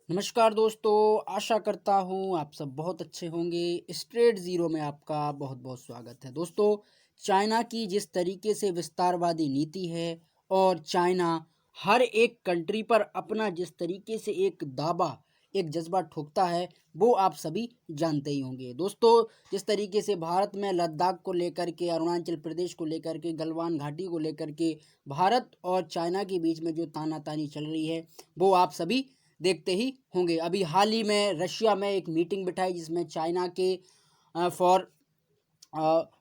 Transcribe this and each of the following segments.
नमस्कार दोस्तों, आशा करता हूँ आप सब बहुत अच्छे होंगे। स्ट्रेट ज़ीरो में आपका बहुत बहुत स्वागत है। दोस्तों, चाइना की जिस तरीके से विस्तारवादी नीति है और चाइना हर एक कंट्री पर अपना जिस तरीके से एक दावा, एक जज्बा ठोकता है, वो आप सभी जानते ही होंगे। दोस्तों, जिस तरीके से भारत में लद्दाख को लेकर के, अरुणाचल प्रदेश को लेकर के, गलवान घाटी को लेकर के भारत और चाइना के बीच में जो तानातानी चल रही है, वो आप सभी देखते ही होंगे। अभी हाल ही में रशिया में एक मीटिंग बिठाई जिसमें चाइना के फॉर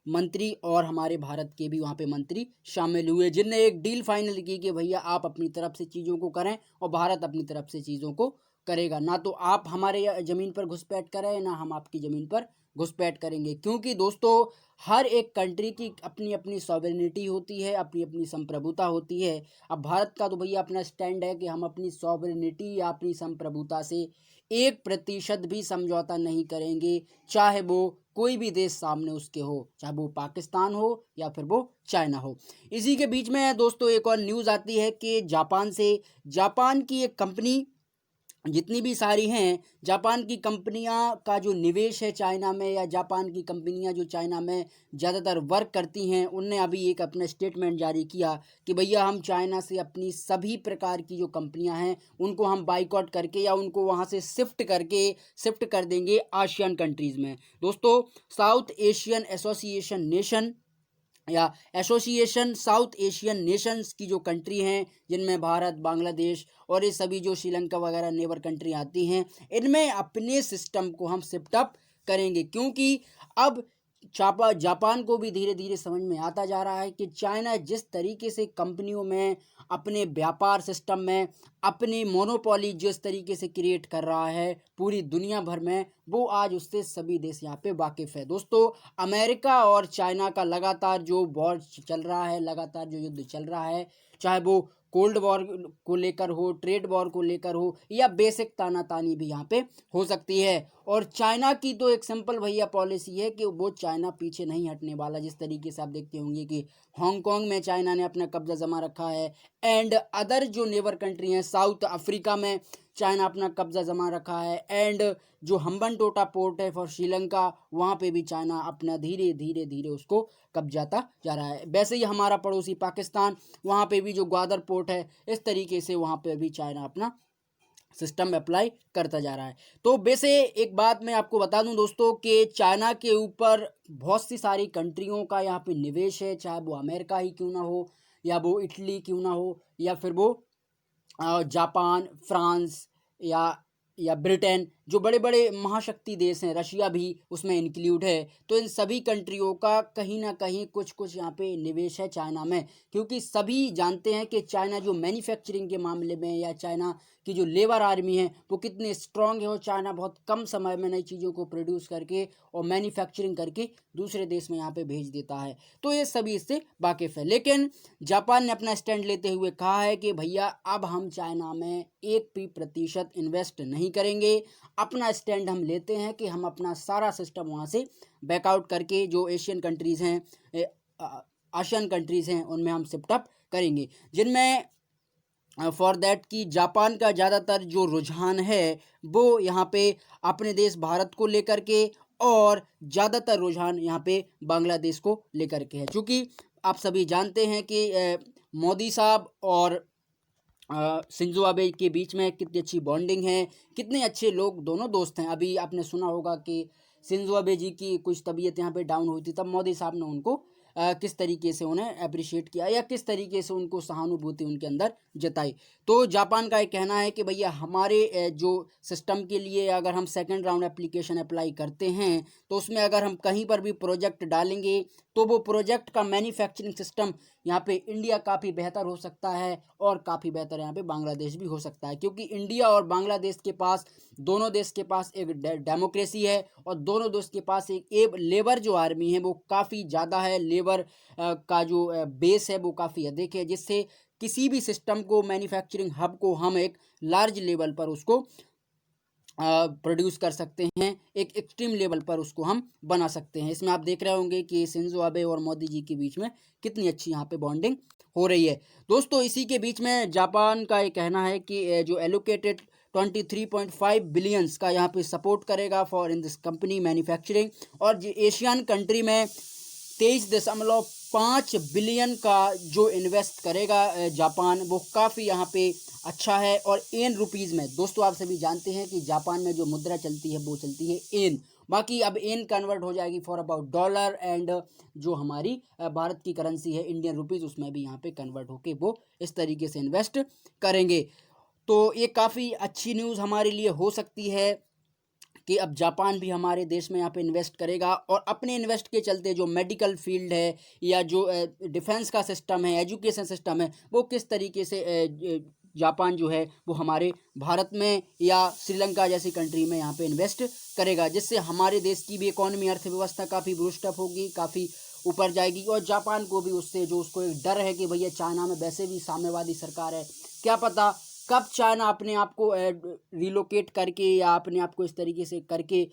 मंत्री और हमारे भारत के भी वहाँ पे मंत्री शामिल हुए, जिनने एक डील फाइनल की कि भैया आप अपनी तरफ से चीज़ों को करें और भारत अपनी तरफ से चीज़ों को करेगा। ना तो आप हमारे ज़मीन पर घुसपैठ करें, ना हम आपकी ज़मीन पर घुसपैठ करेंगे। क्योंकि दोस्तों, हर एक कंट्री की अपनी अपनी सॉवरेनिटी होती है, अपनी अपनी संप्रभुता होती है। अब भारत का तो भैया अपना स्टैंड है कि हम अपनी सॉवरेनिटी या अपनी संप्रभुता से 1% भी समझौता नहीं करेंगे, चाहे वो कोई भी देश सामने उसके हो, चाहे वो पाकिस्तान हो या फिर वो चाइना हो। इसी के बीच में दोस्तों एक और न्यूज़ आती है कि जापान की एक कंपनी, जितनी भी सारी हैं जापान की कंपनियां का जो निवेश है चाइना में, या जापान की कंपनियां जो चाइना में ज़्यादातर वर्क करती हैं, उनने अभी एक अपना स्टेटमेंट जारी किया कि भैया हम चाइना से अपनी सभी प्रकार की जो कंपनियां हैं उनको हम बाइकआउट करके या उनको वहां से शिफ्ट कर देंगे आशियन कंट्रीज़ में। दोस्तों, साउथ एशियन एसोसिएशन नेशन या एसोसिएशन साउथ एशियन नेशंस की जो कंट्री हैं, जिनमें भारत, बांग्लादेश और ये सभी जो श्रीलंका वगैरह नेबर कंट्री आती हैं, इनमें अपने सिस्टम को हम शिफ्ट अप करेंगे। क्योंकि अब जापान को भी धीरे धीरे समझ में आता जा रहा है कि चाइना जिस तरीके से कंपनियों में, अपने व्यापार सिस्टम में अपनी मोनोपोली जिस तरीके से क्रिएट कर रहा है पूरी दुनिया भर में, वो आज उससे सभी देश यहाँ पे वाकिफ़ है। दोस्तों, अमेरिका और चाइना का लगातार जो वॉर चल रहा है, लगातार जो युद्ध चल रहा है, चाहे वो कोल्ड वॉर को लेकर हो, ट्रेड वॉर को लेकर हो, या बेसिक तानातानी भी यहाँ पे हो सकती है। और चाइना की तो एक सिंपल भैया पॉलिसी है कि वो चाइना पीछे नहीं हटने वाला। जिस तरीके से आप देखते होंगे कि हांगकांग में चाइना ने अपना कब्जा जमा रखा है, एंड अदर जो नेबर कंट्री हैं, साउथ अफ्रीका में चाइना अपना कब्जा जमा रखा है, एंड जो हम्बनटोटा पोर्ट है फॉर श्रीलंका, वहाँ पे भी चाइना अपना धीरे धीरे धीरे उसको कब्जाता जा रहा है। वैसे ही हमारा पड़ोसी पाकिस्तान, वहाँ पे भी जो ग्वादर पोर्ट है, इस तरीके से वहाँ पे भी चाइना अपना सिस्टम अप्लाई करता जा रहा है। तो वैसे एक बात मैं आपको बता दूं दोस्तों कि चाइना के ऊपर बहुत सी सारी कंट्रियों का यहाँ पे निवेश है, चाहे वो अमेरिका ही क्यों ना हो, या वो इटली क्यों ना हो, या फिर वो जापान, फ्रांस, या ब्रिटेन, जो बड़े बड़े महाशक्ति देश हैं, रशिया भी उसमें इंक्लूड है। तो इन सभी कंट्रियों का कहीं ना कहीं कुछ कुछ यहाँ पे निवेश है चाइना में। क्योंकि सभी जानते हैं कि चाइना जो मैन्युफैक्चरिंग के मामले में, या चाइना की जो लेबर आर्मी है वो कितनी स्ट्रांग है, और चाइना बहुत कम समय में नई चीज़ों को प्रोड्यूस करके और मैन्युफैक्चरिंग करके दूसरे देश में यहाँ पे भेज देता है। तो ये सभी इससे वाकिफ़ है। लेकिन जापान ने अपना स्टैंड लेते हुए कहा है कि भैया अब हम चाइना में 1% इन्वेस्ट नहीं करेंगे। अपना स्टैंड हम लेते हैं कि हम अपना सारा सिस्टम वहाँ से बैकआउट करके जो एशियन कंट्रीज़ हैं, आशियन कंट्रीज़ हैं, उनमें हम शिफ्ट अप करेंगे। जिनमें फॉर दैट कि जापान का ज़्यादातर जो रुझान है वो यहाँ पे अपने देश भारत को लेकर के, और ज़्यादातर रुझान यहाँ पे बांग्लादेश को लेकर के है। क्योंकि आप सभी जानते हैं कि मोदी साहब और शिंजो आबे के बीच में कितनी अच्छी बॉन्डिंग है, कितने अच्छे लोग दोनों दोस्त हैं। अभी आपने सुना होगा कि शिंजो आबे जी की कुछ तबीयत यहाँ पे डाउन हुई थी, तब मोदी साहब ने उनको किस तरीके से उन्हें अप्रिशिएट किया, या किस तरीके से उनको सहानुभूति उनके अंदर जताई। तो जापान का एक कहना है कि भैया हमारे जो सिस्टम के लिए अगर हम सेकंड राउंड एप्लीकेशन अप्लाई करते हैं, तो उसमें अगर हम कहीं पर भी प्रोजेक्ट डालेंगे तो वो प्रोजेक्ट का मैन्युफैक्चरिंग सिस्टम यहाँ पे इंडिया काफ़ी बेहतर हो सकता है, और काफ़ी बेहतर यहाँ पे बांग्लादेश भी हो सकता है। क्योंकि इंडिया और बांग्लादेश के पास, दोनों देश के पास एक डेमोक्रेसी है, और दोनों देश के पास एक लेबर जो आर्मी है वो काफ़ी ज़्यादा है। लेबर का जो बेस है वो काफ़ी अधिक है, जिससे किसी भी सिस्टम को, मैन्युफैक्चरिंग हब को हम एक लार्ज लेवल पर उसको प्रोड्यूस कर सकते हैं, एक एक्सट्रीम लेवल पर उसको हम बना सकते हैं। इसमें आप देख रहे होंगे कि शिंजो अबे और मोदी जी के बीच में कितनी अच्छी यहाँ पे बॉन्डिंग हो रही है। दोस्तों इसी के बीच में जापान का ये कहना है कि जो एलोकेटेड 23.5 बिलियंस का यहाँ पे सपोर्ट करेगा for in this company manufacturing, और एशियन कंट्री में 23.5 बिलियन का जो इन्वेस्ट करेगा जापान, वो काफ़ी यहाँ पे अच्छा है। और एन रुपीज़ में दोस्तों आप सभी जानते हैं कि जापान में जो मुद्रा चलती है वो चलती है एन, बाकी अब एन कन्वर्ट हो जाएगी फॉर अबाउट डॉलर, एंड जो हमारी भारत की करेंसी है इंडियन रुपीज़, उसमें भी यहाँ पे कन्वर्ट होके वो इस तरीके से इन्वेस्ट करेंगे। तो ये काफ़ी अच्छी न्यूज़ हमारे लिए हो सकती है कि अब जापान भी हमारे देश में यहाँ पे इन्वेस्ट करेगा, और अपने इन्वेस्ट के चलते जो मेडिकल फील्ड है या जो डिफेंस का सिस्टम है, एजुकेशन सिस्टम है, वो किस तरीके से जापान जो है वो हमारे भारत में या श्रीलंका जैसी कंट्री में यहाँ पे इन्वेस्ट करेगा, जिससे हमारे देश की भी इकोनॉमी, अर्थव्यवस्था काफ़ी बूस्टअप होगी, काफ़ी ऊपर जाएगी। और जापान को भी उससे जो उसको एक डर है कि भैया चाइना में वैसे भी साम्यवादी सरकार है, क्या पता कब चाइना अपने आप को रिलोकेट करके या अपने आप को इस तरीके से करके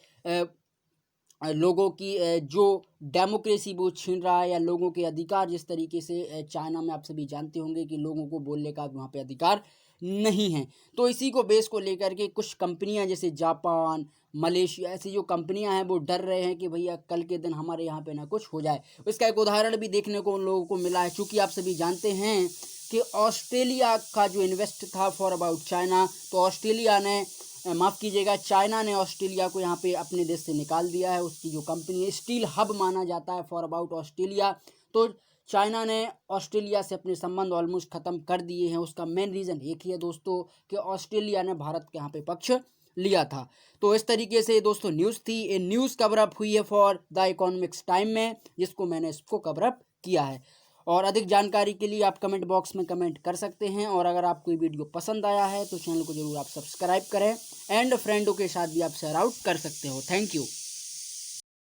लोगों की जो डेमोक्रेसी वो छीन रहा है, या लोगों के अधिकार, जिस तरीके से चाइना में आप सभी जानते होंगे कि लोगों को बोलने का वहाँ पे अधिकार नहीं है। तो इसी को बेस को लेकर के कुछ कंपनियां जैसे जापान, मलेशिया, ऐसी जो कंपनियां हैं वो डर रहे हैं कि भैया कल के दिन हमारे यहाँ पे ना कुछ हो जाए। इसका एक उदाहरण भी देखने को उन लोगों को मिला है, चूँकि आप सभी जानते हैं कि ऑस्ट्रेलिया का जो इन्वेस्ट था फॉर अबाउट चाइना, तो ऑस्ट्रेलिया ने माफ़ कीजिएगा चाइना ने ऑस्ट्रेलिया को यहाँ पे अपने देश से निकाल दिया है। उसकी जो कंपनी है, स्टील हब माना जाता है फॉर अबाउट ऑस्ट्रेलिया, तो चाइना ने ऑस्ट्रेलिया से अपने संबंध ऑलमोस्ट ख़त्म कर दिए हैं। उसका मेन रीज़न एक ही है दोस्तों कि ऑस्ट्रेलिया ने भारत के यहाँ पे पक्ष लिया था। तो इस तरीके से दोस्तों न्यूज़ थी, ये न्यूज़ कवरअप हुई है फॉर द इकोनॉमिक्स टाइम में, जिसको मैंने इसको कवरअप किया है। और अधिक जानकारी के लिए आप कमेंट बॉक्स में कमेंट कर सकते हैं, और अगर आपको ये वीडियो पसंद आया है तो चैनल को जरूर आप सब्सक्राइब करें, एंड फ्रेंडों के साथ भी आप शेयर आउट कर सकते हो। Thank you.